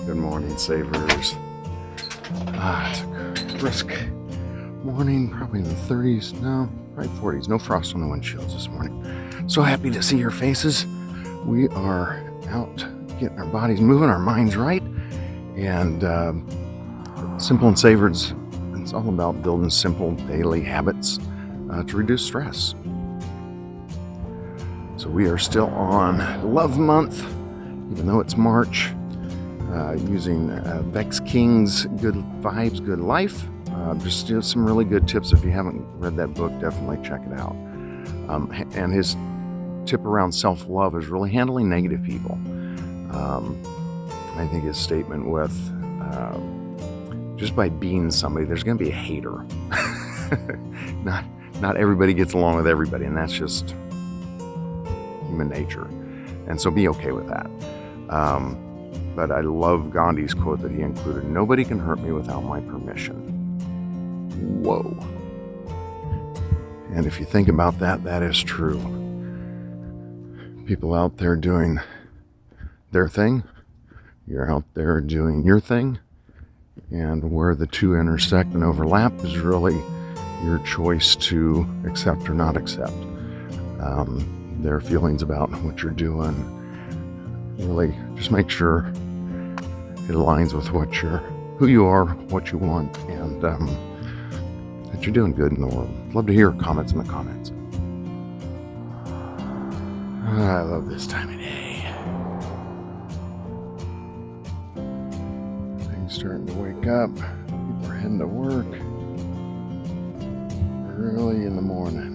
Good morning, Savers. It's a brisk morning, probably in the 30s, no, right 40s. No frost on the windshields this morning. So happy to see your faces. We are out getting our bodies moving, our minds right, and Simple and Savored, it's all about building simple daily habits to reduce stress. So we are still on Love Month, even though it's March, using Vex King's Good Vibes, Good Life. Just some really good tips. If you haven't read that book, definitely check it out. And his tip around self-love is really handling negative people. I think his statement with just by being somebody, there's going to be a hater. Not everybody gets along with everybody, and that's just human nature. And so be okay with that. But I love Gandhi's quote that he included, "Nobody can hurt me without my permission." Whoa. And if you think about that, that is true. People out there doing their thing, you're out there doing your thing, and where the two intersect and overlap is really your choice to accept or not accept their feelings about what you're doing. Really just make sure it aligns with who you are, what you want, and that you're doing good in the world. Love to hear comments in the comments. I love this time of day. Things starting to wake up. People are heading to work early in the morning.